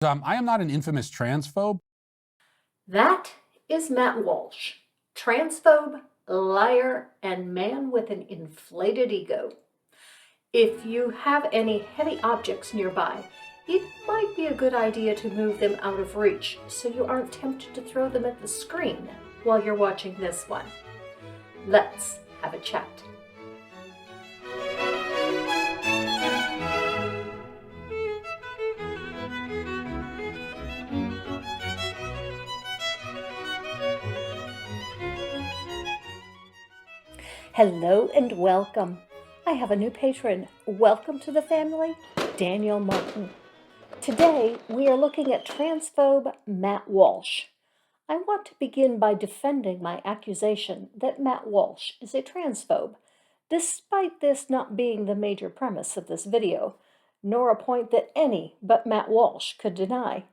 I am not an infamous transphobe. That is Matt Walsh, transphobe, liar, and man with an inflated ego. If you have any heavy objects nearby, it might be a good idea to move them out of reach so you aren't tempted to throw them at the screen while you're watching this one. Let's have a chat. Hello and welcome. I have a new patron. Welcome to the family, Daniel Martin. Today we are looking at transphobe Matt Walsh. I want to begin by defending my accusation that Matt Walsh is a transphobe, despite this not being the major premise of this video, nor a point that any but Matt Walsh could deny.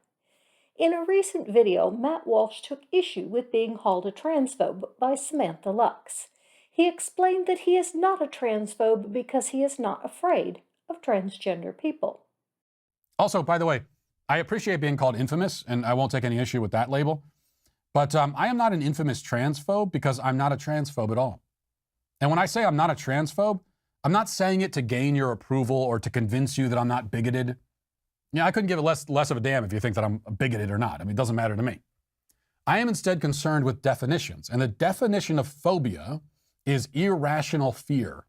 In a recent video, Matt Walsh took issue with being called a transphobe by Samantha Lux. He explained that he is not a transphobe because he is not afraid of transgender people. Also, by the way, I appreciate being called infamous, and I won't take any issue with that label. But I am not an infamous transphobe because I'm not a transphobe at all. And when I say I'm not a transphobe, I'm not saying it to gain your approval or to convince you that I'm not bigoted. Yeah, I couldn't give less of a damn if you think that I'm bigoted or not. I mean, it doesn't matter to me. I am instead concerned with definitions. And the definition of phobia is irrational fear.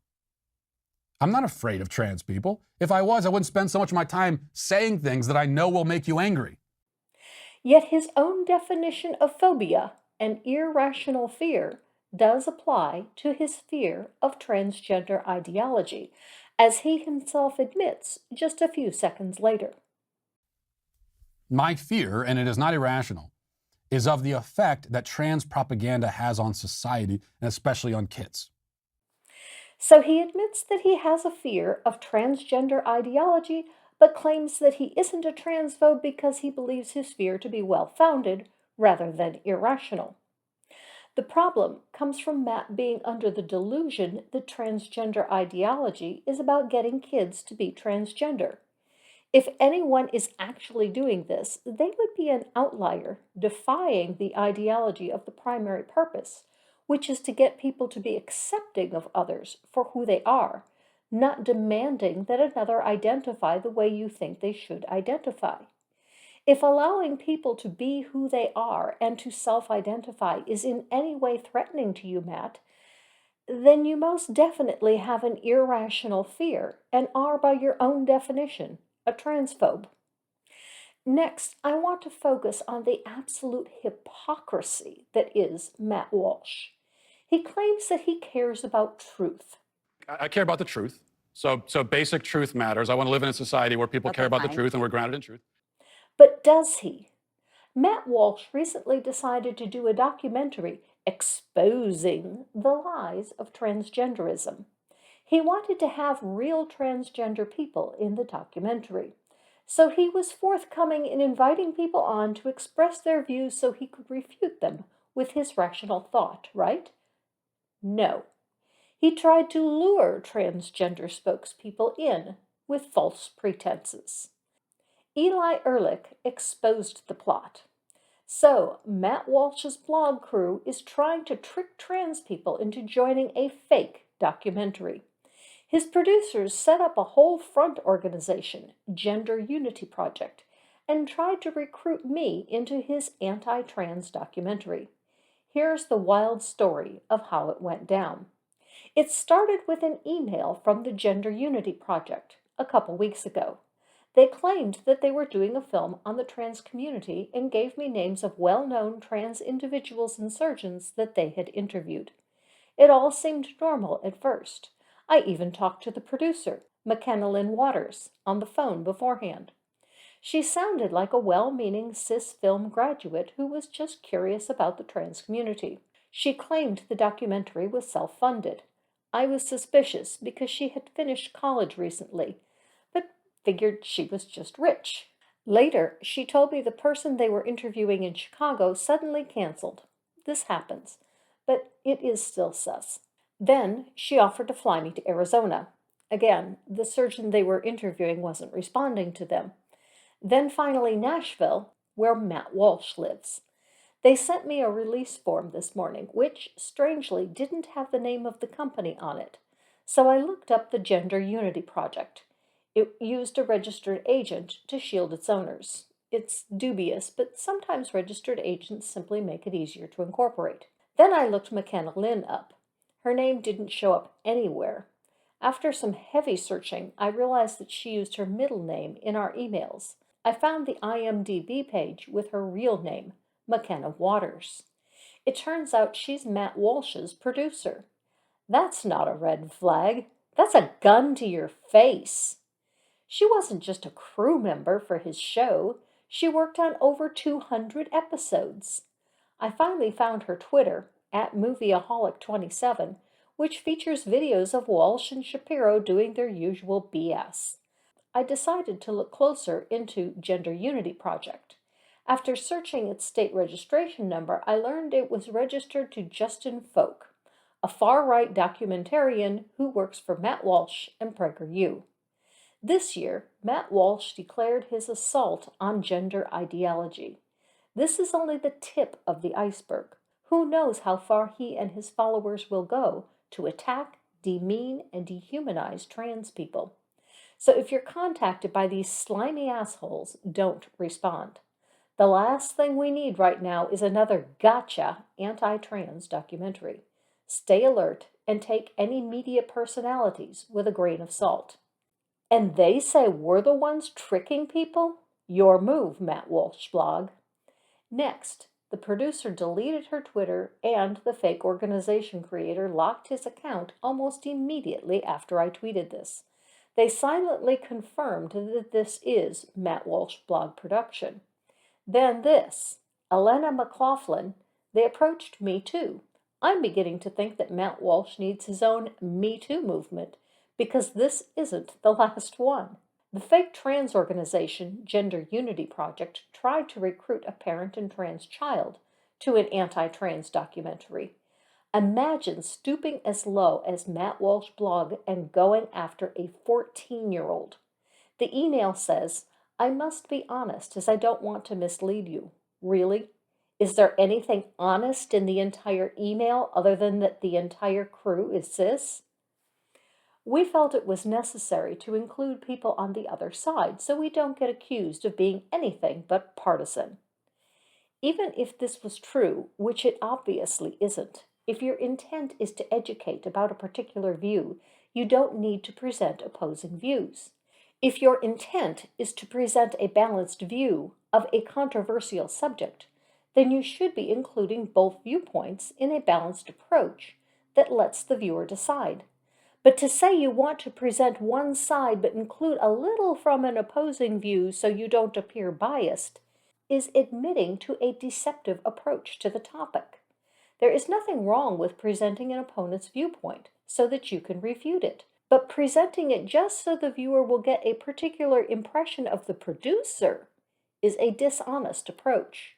I'm not afraid of trans people. If I was, I wouldn't spend so much of my time saying things that I know will make you angry. Yet his own definition of phobia, an irrational fear, does apply to his fear of transgender ideology, as he himself admits just a few seconds later. My fear, and it is not irrational, is of the effect that trans propaganda has on society, and especially on kids. So he admits that he has a fear of transgender ideology, but claims that he isn't a transphobe because he believes his fear to be well-founded rather than irrational. The problem comes from Matt being under the delusion that transgender ideology is about getting kids to be transgender. If anyone is actually doing this, they would be an outlier, defying the ideology of the primary purpose, which is to get people to be accepting of others for who they are, not demanding that another identify the way you think they should identify. If allowing people to be who they are and to self-identify is in any way threatening to you, Matt, then you most definitely have an irrational fear and are, by your own definition, a transphobe. Next, I want to focus on the absolute hypocrisy that is Matt Walsh. He claims that he cares about truth. I care about the truth. So basic truth matters. I want to live in a society where people care about the truth and we're grounded in truth. But does he? Matt Walsh recently decided to do a documentary exposing the lies of transgenderism. He wanted to have real transgender people in the documentary. So he was forthcoming in inviting people on to express their views so he could refute them with his rational thought, right? No. He tried to lure transgender spokespeople in with false pretenses. Eli Ehrlich exposed the plot. So, Matt Walsh's blog crew is trying to trick trans people into joining a fake documentary. His producers set up a whole front organization, Gender Unity Project, and tried to recruit me into his anti-trans documentary. Here's the wild story of how it went down. It started with an email from the Gender Unity Project a couple weeks ago. They claimed that they were doing a film on the trans community and gave me names of well-known trans individuals and surgeons that they had interviewed. It all seemed normal at first. I even talked to the producer, McKenna Lynn Waters, on the phone beforehand. She sounded like a well-meaning cis film graduate who was just curious about the trans community. She claimed the documentary was self-funded. I was suspicious because she had finished college recently, but figured she was just rich. Later, she told me the person they were interviewing in Chicago suddenly canceled. This happens, but it is still sus. Then she offered to fly me to Arizona. Again, the surgeon they were interviewing wasn't responding to them. Then finally Nashville, where Matt Walsh lives. They sent me a release form this morning, which, strangely, didn't have the name of the company on it. So I looked up the Gender Unity Project. It used a registered agent to shield its owners. It's dubious, but sometimes registered agents simply make it easier to incorporate. Then I looked McKenna Lynn up. Her name didn't show up anywhere. After some heavy searching, I realized that she used her middle name in our emails. I found the IMDb page with her real name, McKenna Waters. It turns out she's Matt Walsh's producer. That's not a red flag. That's a gun to your face. She wasn't just a crew member for his show. She worked on over 200 episodes. I finally found her Twitter, at Movieaholic27, which features videos of Walsh and Shapiro doing their usual BS. I decided to look closer into Gender Unity Project. After searching its state registration number, I learned it was registered to Justin Folk, a far-right documentarian who works for Matt Walsh and PragerU. This year, Matt Walsh declared his assault on gender ideology. This is only the tip of the iceberg. Who knows how far he and his followers will go to attack, demean, and dehumanize trans people. So if you're contacted by these slimy assholes, don't respond. The last thing we need right now is another gotcha anti-trans documentary. Stay alert and take any media personalities with a grain of salt. And they say we're the ones tricking people? Your move, Matt Walsh blog. Next, the producer deleted her Twitter and the fake organization creator locked his account almost immediately after I tweeted this. They silently confirmed that this is Matt Walsh blog production. Then this, Elena McLaughlin, they approached Me Too. I'm beginning to think that Matt Walsh needs his own Me Too movement, because this isn't the last one. The fake trans organization Gender Unity Project tried to recruit a parent and trans child to an anti-trans documentary. Imagine stooping as low as Matt Walsh blog and going after a 14-year-old. The email says, I must be honest as I don't want to mislead you. Really? Is there anything honest in the entire email other than that the entire crew is cis? We felt it was necessary to include people on the other side so we don't get accused of being anything but partisan. Even if this was true, which it obviously isn't, if your intent is to educate about a particular view, you don't need to present opposing views. If your intent is to present a balanced view of a controversial subject, then you should be including both viewpoints in a balanced approach that lets the viewer decide. But to say you want to present one side but include a little from an opposing view so you don't appear biased is admitting to a deceptive approach to the topic. There is nothing wrong with presenting an opponent's viewpoint so that you can refute it, but presenting it just so the viewer will get a particular impression of the producer is a dishonest approach.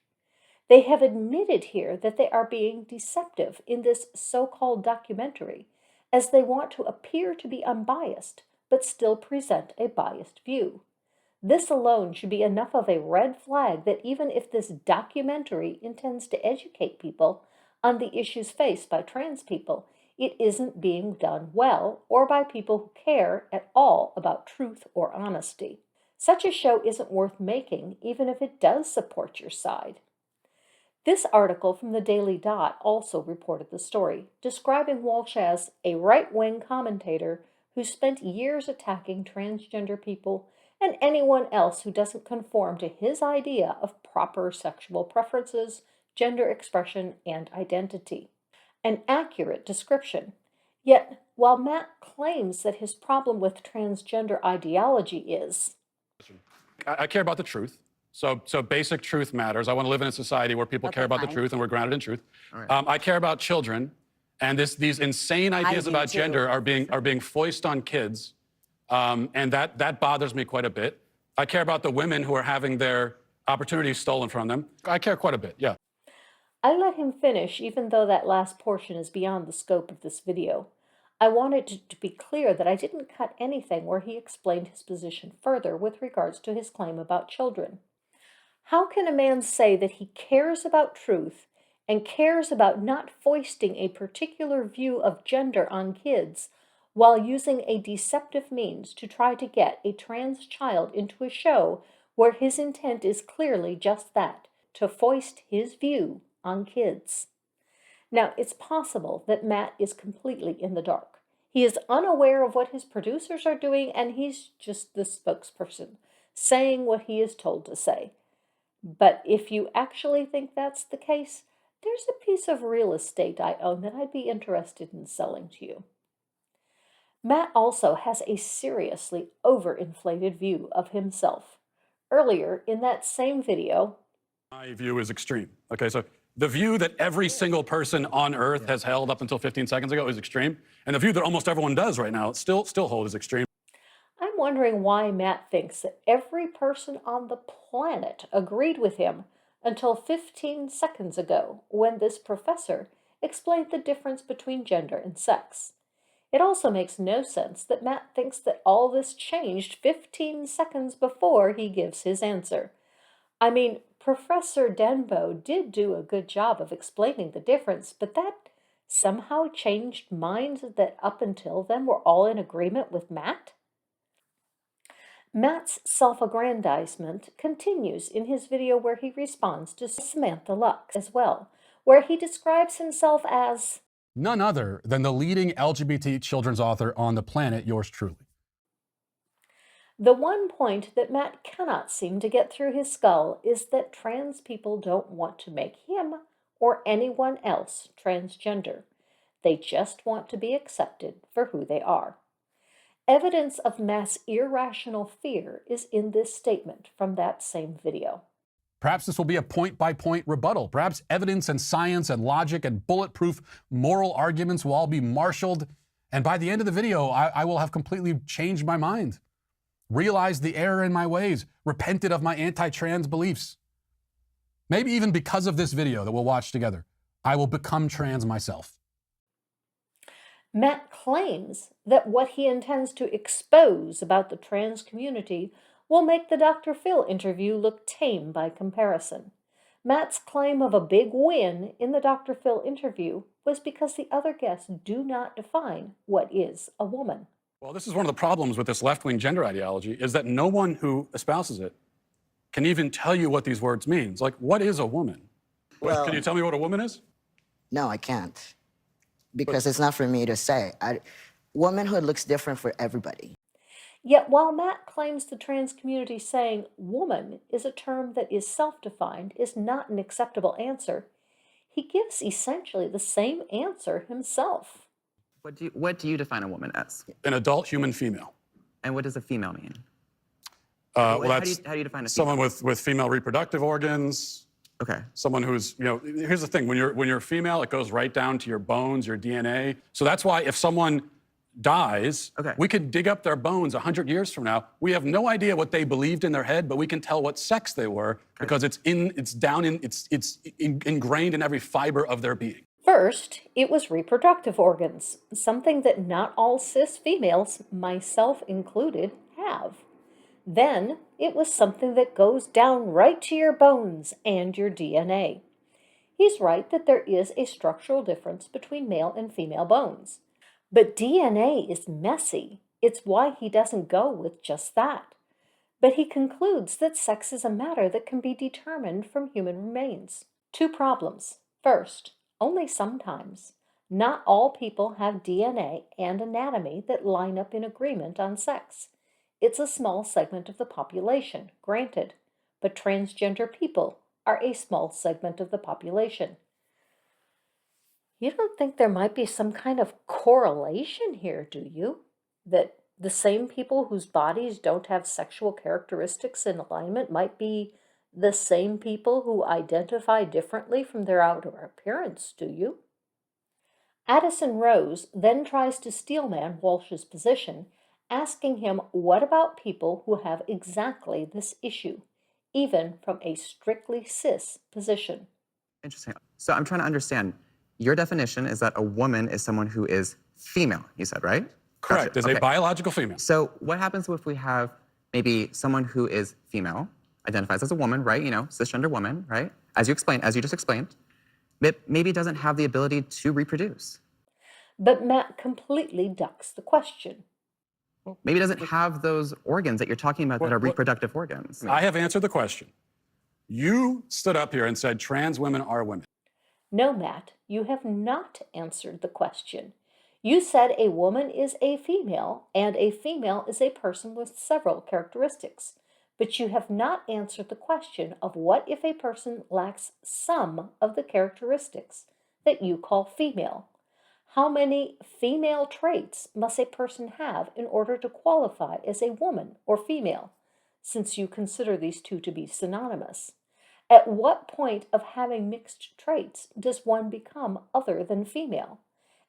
They have admitted here that they are being deceptive in this so-called documentary, as they want to appear to be unbiased, but still present a biased view. This alone should be enough of a red flag that even if this documentary intends to educate people on the issues faced by trans people, it isn't being done well or by people who care at all about truth or honesty. Such a show isn't worth making, even if it does support your side. This article from the Daily Dot also reported the story, describing Walsh as a right-wing commentator who spent years attacking transgender people and anyone else who doesn't conform to his idea of proper sexual preferences, gender expression, and identity. An accurate description. Yet, while Matt claims that his problem with transgender ideology is, I care about the truth. So basic truth matters. I want to live in a society where people care about the truth and we're grounded in truth. Right. I care about children, and these insane ideas about gender are being foisted on kids, and that bothers me quite a bit. I care about the women who are having their opportunities stolen from them. I care quite a bit, yeah. I let him finish even though that last portion is beyond the scope of this video. I wanted it to be clear that I didn't cut anything where he explained his position further with regards to his claim about children. How can a man say that he cares about truth and cares about not foisting a particular view of gender on kids while using a deceptive means to try to get a trans child into a show where his intent is clearly just that, to foist his view on kids? Now, it's possible that Matt is completely in the dark. He is unaware of what his producers are doing, and he's just the spokesperson, saying what he is told to say. But if you actually think that's the case, there's a piece of real estate I own that I'd be interested in selling to you. Matt also has a seriously overinflated view of himself. Earlier in that same video, My view is extreme. Okay, so the view that every single person on Earth has held up until 15 seconds ago is extreme, and the view that almost everyone does right now still hold is extreme. I'm wondering why Matt thinks that every person on the planet agreed with him until 15 seconds ago when this professor explained the difference between gender and sex. It also makes no sense that Matt thinks that all this changed 15 seconds before he gives his answer. I mean, Professor Denbo did do a good job of explaining the difference, but that somehow changed minds that up until then were all in agreement with Matt? Matt's self-aggrandizement continues in his video where he responds to Samantha Lux as well, where he describes himself as None other than the leading LGBT children's author on the planet, yours truly. the one point that Matt cannot seem to get through his skull is that trans people don't want to make him or anyone else transgender. They just want to be accepted for who they are. Evidence of Matt's irrational fear is in this statement from that same video. Perhaps this will be a point-by-point rebuttal. Perhaps evidence and science and logic and bulletproof moral arguments will all be marshaled. And by the end of the video, I will have completely changed my mind, realized the error in my ways, repented of my anti-trans beliefs. Maybe even because of this video that we'll watch together, I will become trans myself. Matt claims that what he intends to expose about the trans community will make the Dr. Phil interview look tame by comparison. Matt's claim of a big win in the Dr. Phil interview was because the other guests do not define what is a woman. Well, this is one of the problems with this left-wing gender ideology, is that no one who espouses it can even tell you what these words mean. Like, what is a woman? Well, Can you tell me what a woman is? no, I can't. Because it's not for me to say. Womanhood looks different for everybody. Yet while Matt claims the trans community saying woman is a term that is self-defined is not an acceptable answer, he gives essentially the same answer himself. What do you define a woman as? An adult human female. And what does a female mean? Well, how that's do you define a female? someone with female reproductive organs. Okay. Someone who's, here's the thing, when you're female, it goes right down to your bones, your DNA. So that's why if someone dies, Okay. we could dig up their bones 100 years from now. We have no idea what they believed in their head, but we can tell what sex they were because it's ingrained in every fiber of their being. First, it was reproductive organs, something that not all cis females, myself included, have. Then, it was something that goes down right to your bones and your DNA. He's right that there is a structural difference between male and female bones. But DNA is messy. It's why he doesn't go with just that. But he concludes that sex is a matter that can be determined from human remains. Two problems. First, only sometimes. Not all people have DNA and anatomy that line up in agreement on sex. It's a small segment of the population, granted, but transgender people are a small segment of the population. You don't think there might be some kind of correlation here, do you? That the same people whose bodies don't have sexual characteristics in alignment might be the same people who identify differently from their outer appearance, do you? Addison Rose then tries to steelman Walsh's position, asking him what about people who have exactly this issue, even from a strictly cis position. Interesting. So I'm trying to understand. Your definition is that a woman is someone who is female, you said, right? Correct. Gotcha. As a biological female. So what happens if we have maybe someone who is female, identifies as a woman, right? You know, cisgender woman, right? As you just explained, but maybe doesn't have the ability to reproduce. But Matt completely ducks the question. Maybe doesn't have those organs that you're talking about that are reproductive organs. I have answered the question. You stood up here and said trans women are women. No, Matt, you have not answered the question. You said a woman is a female, and a female is a person with several characteristics. But you have not answered the question of what if a person lacks some of the characteristics that you call female? How many female traits must a person have in order to qualify as a woman or female, since you consider these two to be synonymous? At what point of having mixed traits does one become other than female?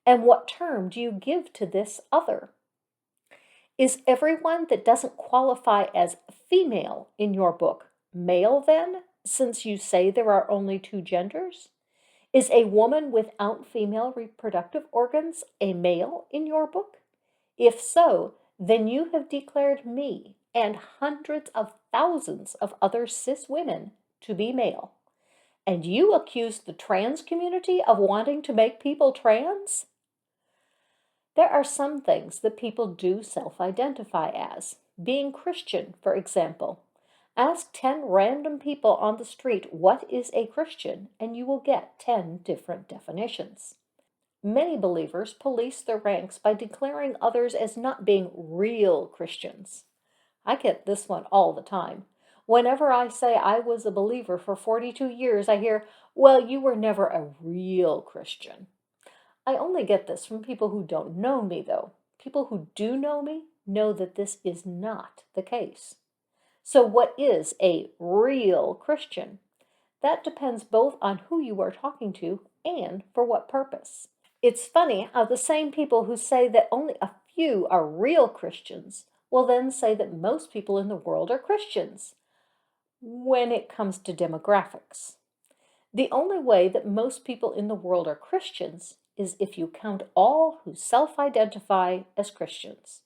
And what term do you give to this other? Is everyone that doesn't qualify as female in your book male then, since you say there are only two genders? Is a woman without female reproductive organs a male in your book? If so, then you have declared me and hundreds of thousands of other cis women to be male. And you accuse the trans community of wanting to make people trans? There are some things that people do self-identify as. Being Christian, for example. Ask 10 random people on the street what is a Christian, and you will get 10 different definitions. Many believers police their ranks by declaring others as not being real Christians. I get this one all the time. Whenever I say I was a believer for 42 years, I hear, well, you were never a real Christian. I only get this from people who don't know me, though. People who do know me know that this is not the case. So what is a real Christian? That depends both on who you are talking to and for what purpose. It's funny how the same people who say that only a few are real Christians will then say that most people in the world are Christians when it comes to demographics. The only way that most people in the world are Christians is if you count all who self-identify as Christians.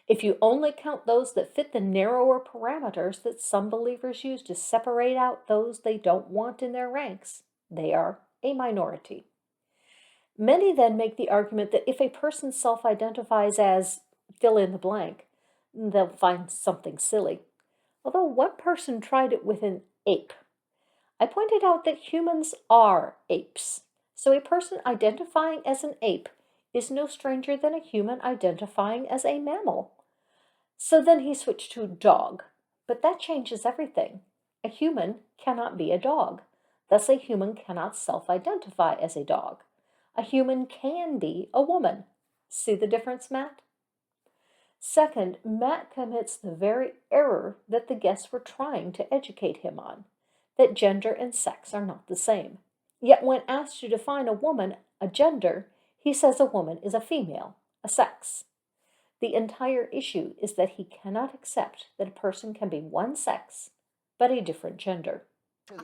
If you only count those that fit the narrower parameters that some believers use to separate out those they don't want in their ranks, they are a minority. Many then make the argument that if a person self-identifies as fill in the blank, they'll find something silly. Although one person tried it with an ape. I pointed out that humans are apes. So a person identifying as an ape is no stranger than a human identifying as a mammal. So then he switched to dog. But that changes everything. A human cannot be a dog. Thus a human cannot self-identify as a dog. A human can be a woman. See the difference, Matt? Second, Matt commits the very error that the guests were trying to educate him on, that gender and sex are not the same. Yet when asked to define a woman, a gender, he says a woman is a female, a sex. The entire issue is that he cannot accept that a person can be one sex, but a different gender.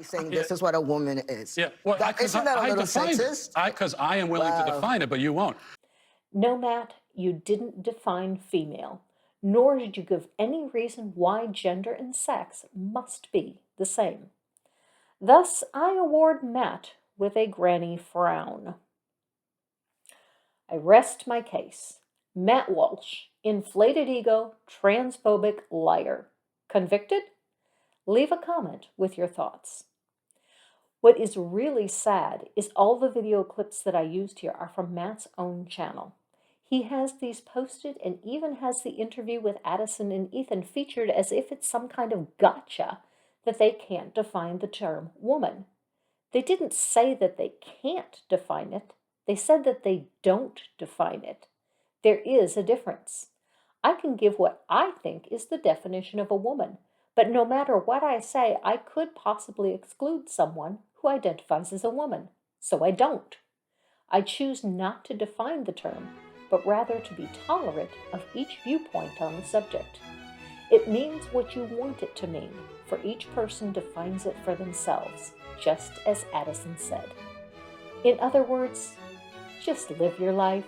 Saying this is what a woman is. Yeah, well, Isn't that a little sexist? Because I am willing to define it, but you won't. No, Matt, you didn't define female, nor did you give any reason why gender and sex must be the same. Thus, I award Matt with a granny frown. I rest my case. Matt Walsh, inflated ego, transphobic liar. Convicted? Leave a comment with your thoughts. What is really sad is all the video clips that I used here are from Matt's own channel. He has these posted and even has the interview with Addison and Ethan featured as if it's some kind of gotcha that they can't define the term woman. They didn't say that they can't define it. They said that they don't define it. There is a difference. I can give what I think is the definition of a woman, but no matter what I say, I could possibly exclude someone who identifies as a woman, so I don't. I choose not to define the term, but rather to be tolerant of each viewpoint on the subject. It means what you want it to mean, for each person defines it for themselves, just as Addison said. In other words, just live your life